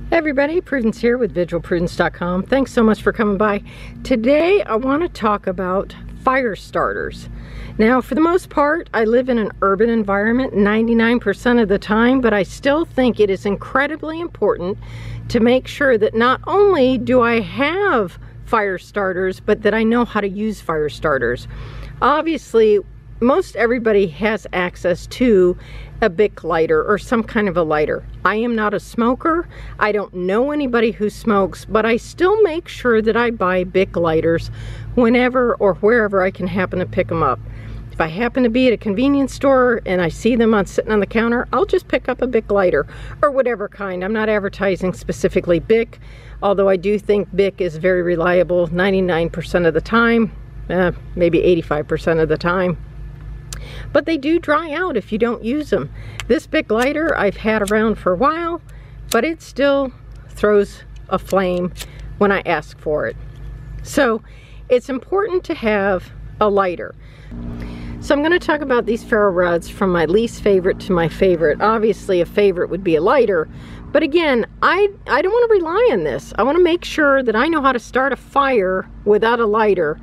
Hey everybody, Prudence here with vigilprudence.com. Thanks so much for coming by. Today I want to talk about fire starters. Now, for the most part, I live in an urban environment 99% of the time, but I still think it is incredibly important to make sure that not only do I have fire starters, but that I know how to use fire starters. Obviously, most everybody has access to a Bic lighter or some kind of a lighter. I am not a smoker. I don't know anybody who smokes, but I still make sure that I buy Bic lighters whenever or wherever I can happen to pick them up. If I happen to be at a convenience store and I see them sitting on the counter, I'll just pick up a Bic lighter or whatever kind. I'm not advertising specifically Bic, although I do think Bic is very reliable 99% of the time, maybe 85% of the time. But they do dry out if you don't use them. This Bic lighter I've had around for a while, but it still throws a flame when I ask for it. So it's important to have a lighter. So I'm going to talk about these ferro rods from my least favorite to my favorite. Obviously a favorite would be a lighter, but again, I don't want to rely on this. I want to make sure that I know how to start a fire without a lighter.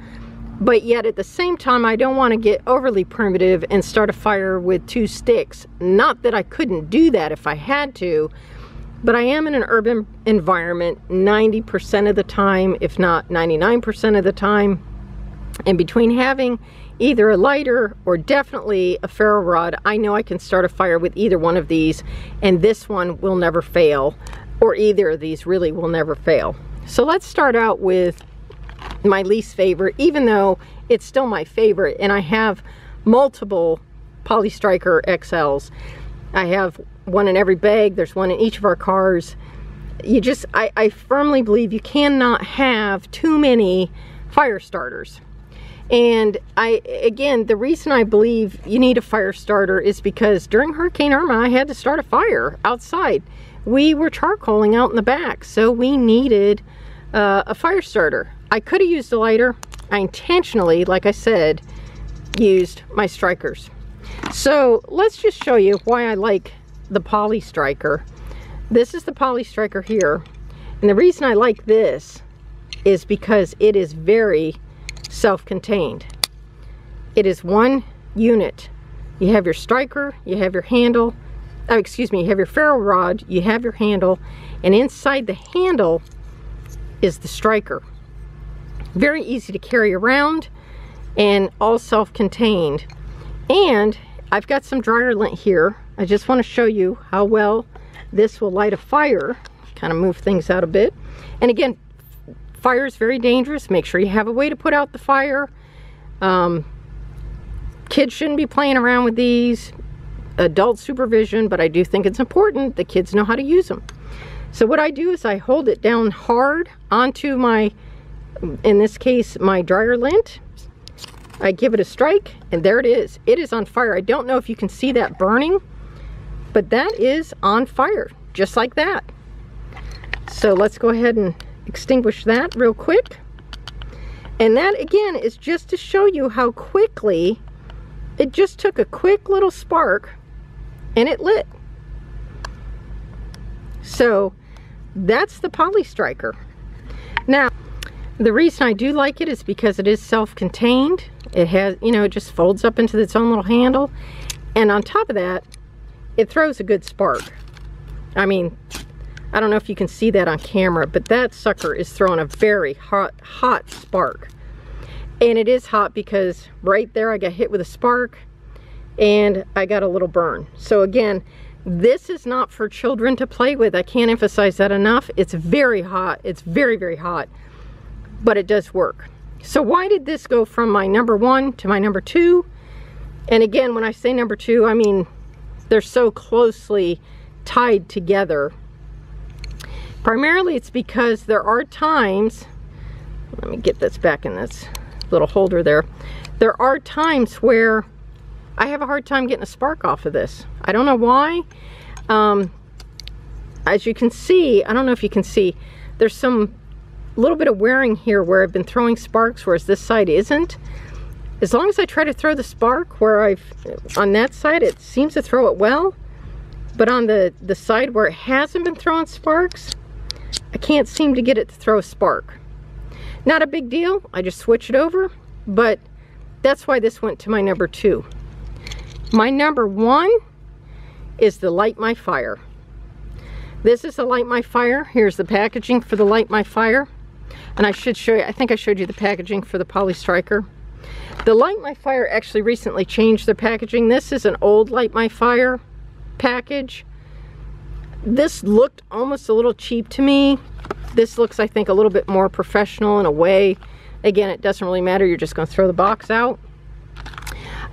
But yet at the same time, I don't want to get overly primitive and start a fire with 2 sticks. Not that I couldn't do that if I had to, but I am in an urban environment 90% of the time, if not 99% of the time. And between having either a lighter or definitely a ferro rod, I know I can start a fire with either one of these, and this one will never fail, or either of these really will never fail. So let's start out with my least favorite, even though it's still my favorite, and I have multiple Polystriker XLs. I have one in every bag. There's one in each of our cars. I firmly believe you cannot have too many fire starters. And again, the reason I believe you need a fire starter is because during Hurricane Irma, I had to start a fire outside. We were charcoaling out in the back, so we needed a fire starter. I could have used a lighter. I intentionally, like I said, used my strikers. So let's just show you why I like the Polystriker. This is the Polystriker here. And the reason I like this is because it is very self-contained. It is one unit. You have your striker, you have your handle, you have your ferro rod, you have your handle, and inside the handle is the striker. Very easy to carry around and all self-contained. And I've got some dryer lint here. I just want to show you how well this will light a fire. Kind of move things out a bit. And again, fire is very dangerous. Make sure you have a way to put out the fire. Kids shouldn't be playing around with these. Adult supervision, but I do think it's important the kids know how to use them. So what I do is I hold it down hard onto my, in this case, my dryer lint. I give it a strike, and there it is. It is on fire. I don't know if you can see that burning, but that is on fire, just like that. So let's go ahead and extinguish that real quick. And that, again, is just to show you how quickly, it just took a quick little spark, and it lit. So that's the Polystriker. Now, the reason I do like it is because it is self-contained. It has, you know, it just folds up into its own little handle. And on top of that, it throws a good spark. I mean, I don't know if you can see that on camera, but that sucker is throwing a very hot spark. And it is hot because right there I got hit with a spark and I got a little burn. So again, this is not for children to play with. I can't emphasize that enough. It's very hot. It's very, very hot. But it does work. So why did this go from my number 1 to my number 2? And again, when I say number 2, I mean they're so closely tied together. Primarily it's because there are times, let me get this back in this little holder there. There are times where I have a hard time getting a spark off of this. I don't know why. As you can see, I don't know if you can see, there's some little bit of wearing here where I've been throwing sparks, whereas this side isn't. As long as I try to throw the spark where on that side, it seems to throw it well. But on the side where it hasn't been throwing sparks, I can't seem to get it to throw a spark. Not a big deal, I just switch it over, but that's why this went to my number 2. My number 1 is the Light My Fire. This is the Light My Fire. Here's the packaging for the Light My Fire. And I should show you, I think I showed you the packaging for the Poly Striker. The Light My Fire actually recently changed their packaging. This is an old Light My Fire package. This looked almost a little cheap to me. This looks, I think, a little bit more professional in a way. Again, it doesn't really matter. You're just going to throw the box out.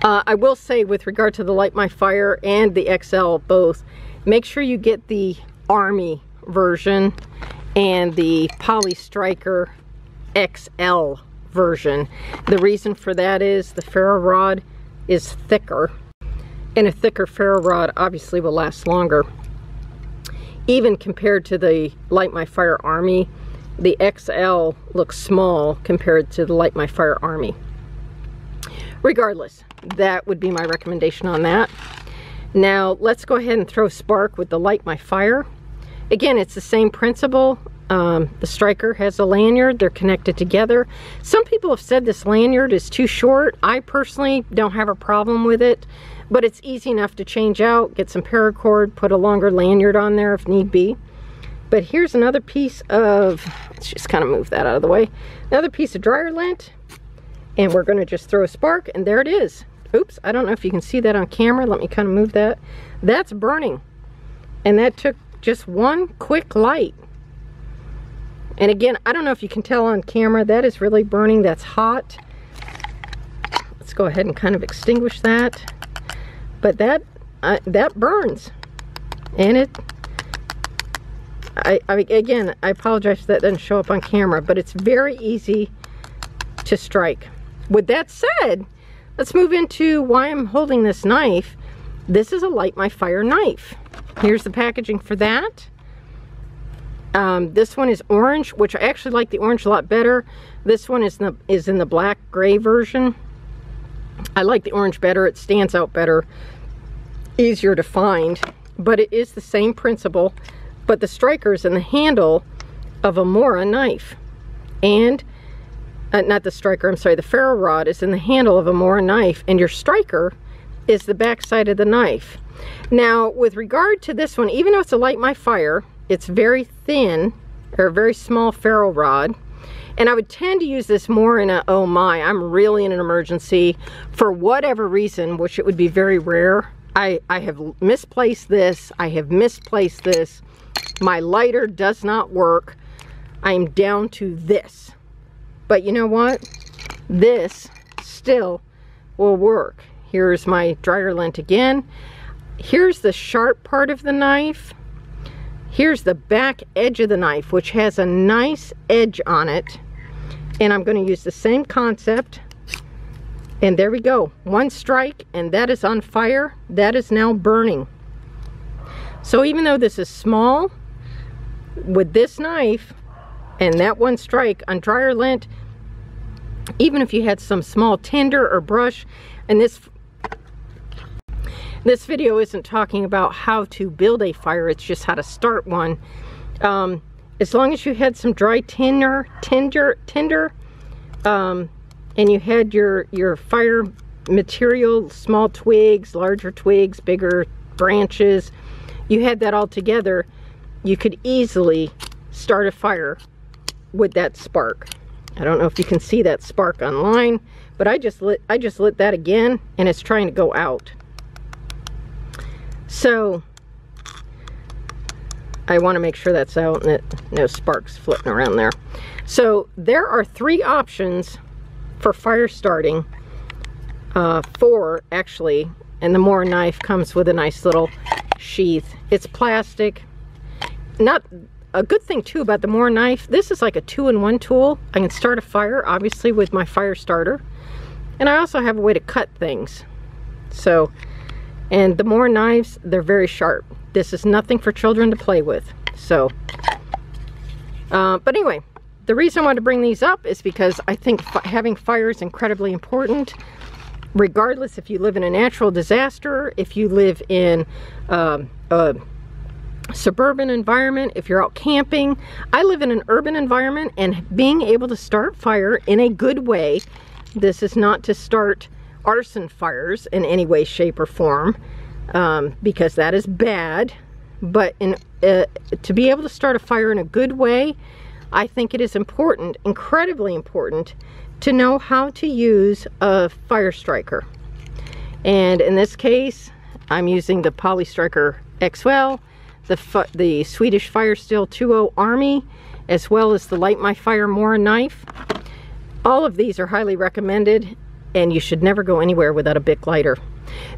I will say, with regard to the Light My Fire and the XL both, make sure you get the Army version and the Poly Striker XL version. The reason for that is the ferro rod is thicker, and a thicker ferro rod obviously will last longer. Even compared to the Light My Fire Army, the XL looks small compared to the Light My Fire Army. Regardless, that would be my recommendation on that. Now let's go ahead and throw spark with the Light My Fire. Again, it's the same principle. The striker has a lanyard, they're connected together. Some people have said this lanyard is too short. I personally don't have a problem with it, but it's easy enough to change out, get some paracord, put a longer lanyard on there if need be. But here's another piece of, let's just kind of move that out of the way, another piece of dryer lint, and we're going to just throw a spark, and there it is. Oops, I don't know if you can see that on camera. Let me kind of move that. That's burning, and that took just one quick light. And again, I don't know if you can tell on camera, that is really burning. That's hot. Let's go ahead and kind of extinguish that. But that burns, and it. Again, I apologize if that doesn't show up on camera, but it's very easy to strike. With that said, let's move into why I'm holding this knife. This is a Light My Fire knife. Here's the packaging for that. This one is orange, which I actually like the orange a lot better. This one is in the black gray version. I like the orange better. It stands out better, easier to find, but it is the same principle. But the striker is in the handle of a Mora knife, and not the striker, I'm sorry, the ferro rod is in the handle of a Mora knife, and your striker is the back side of the knife. Now, with regard to this one, even though it's a Light My Fire, it's very thin, or a very small ferro rod, and I would tend to use this more in a, oh my, I'm really in an emergency, for whatever reason, which it would be very rare. I have misplaced this, I have misplaced this, my lighter does not work, I'm down to this. But you know what? This still will work. Here's my dryer lint again. Here's the sharp part of the knife. Here's the back edge of the knife, which has a nice edge on it. And I'm going to use the same concept. And there we go. One strike, and that is on fire. That is now burning. So even though this is small, with this knife and that one strike on dryer lint, even if you had some small tinder or brush, and this video isn't talking about how to build a fire, it's just how to start one. As long as you had some dry tinder, and you had your fire material, small twigs, larger twigs, bigger branches, you had that all together, you could easily start a fire with that spark. I don't know if you can see that spark online, but I just lit that again, and it's trying to go out. So I want to make sure that's out and that no sparks floating around there. So there are 3 options for fire starting, 4 actually, and the Mora knife comes with a nice little sheath. It's plastic. Not a good thing too about the Mora knife, this is like a 2-in-1 tool. I can start a fire obviously with my fire starter, and I also have a way to cut things. So, and the Mora knives, they're very sharp. This is nothing for children to play with. So but anyway, the reason I wanted to bring these up is because I think having fire is incredibly important, regardless if you live in a natural disaster, if you live in suburban environment, if you're out camping. I live in an urban environment, and being able to start fire in a good way, this is not to start arson fires in any way, shape, or form, because that is bad, but to be able to start a fire in a good way, I think it is important, incredibly important, to know how to use a fire striker. And in this case, I'm using the Polystriker XL, the Swedish Fire Steel 2.0 Army, as well as the Light My Fire Mora knife. All of these are highly recommended, and you should never go anywhere without a Bic lighter.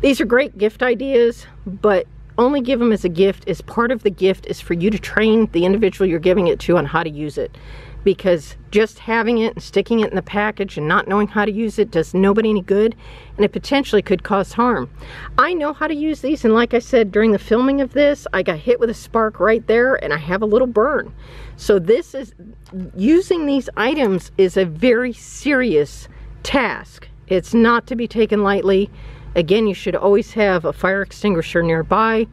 These are great gift ideas, but only give them as a gift. As part of the gift is for you to train the individual you're giving it to on how to use it. Because just having it and sticking it in the package and not knowing how to use it does nobody any good, and it potentially could cause harm. I know how to use these, and like I said, during the filming of this, I got hit with a spark right there, and I have a little burn. So using these items is a very serious task. It's not to be taken lightly. Again, you should always have a fire extinguisher nearby,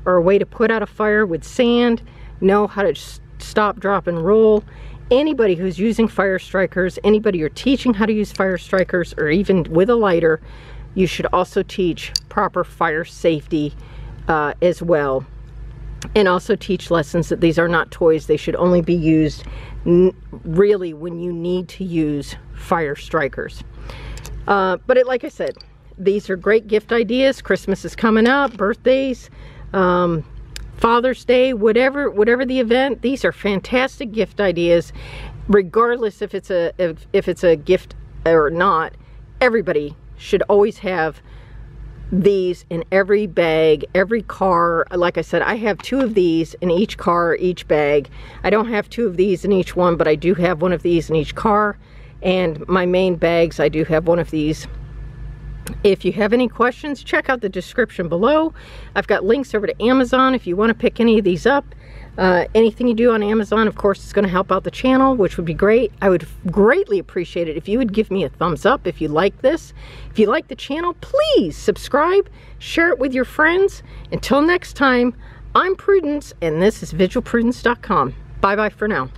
or a way to put out a fire with sand, know how to stop, drop, and roll. Anybody who's using fire strikers, anybody you're teaching how to use fire strikers, or even with a lighter, you should also teach proper fire safety as well. And also teach lessons that these are not toys. They should only be used really when you need to use fire strikers. But like I said, these are great gift ideas. Christmas is coming up, birthdays, Father's Day, whatever the event. These are fantastic gift ideas, regardless if it's a gift or not. Everybody should always have these in every bag, every car. Like I said, I have 2 of these in each car, each bag. I don't have 2 of these in each one, but I do have 1 of these in each car. And my main bags, I do have 1 of these. If you have any questions, check out the description below. I've got links over to Amazon if you want to pick any of these up. Anything you do on Amazon, of course, is going to help out the channel, which would be great. I would greatly appreciate it if you would give me a thumbs up if you like this. If you like the channel, please subscribe, share it with your friends. Until next time, I'm Prudence, and this is VigilPrudence.com. Bye-bye for now.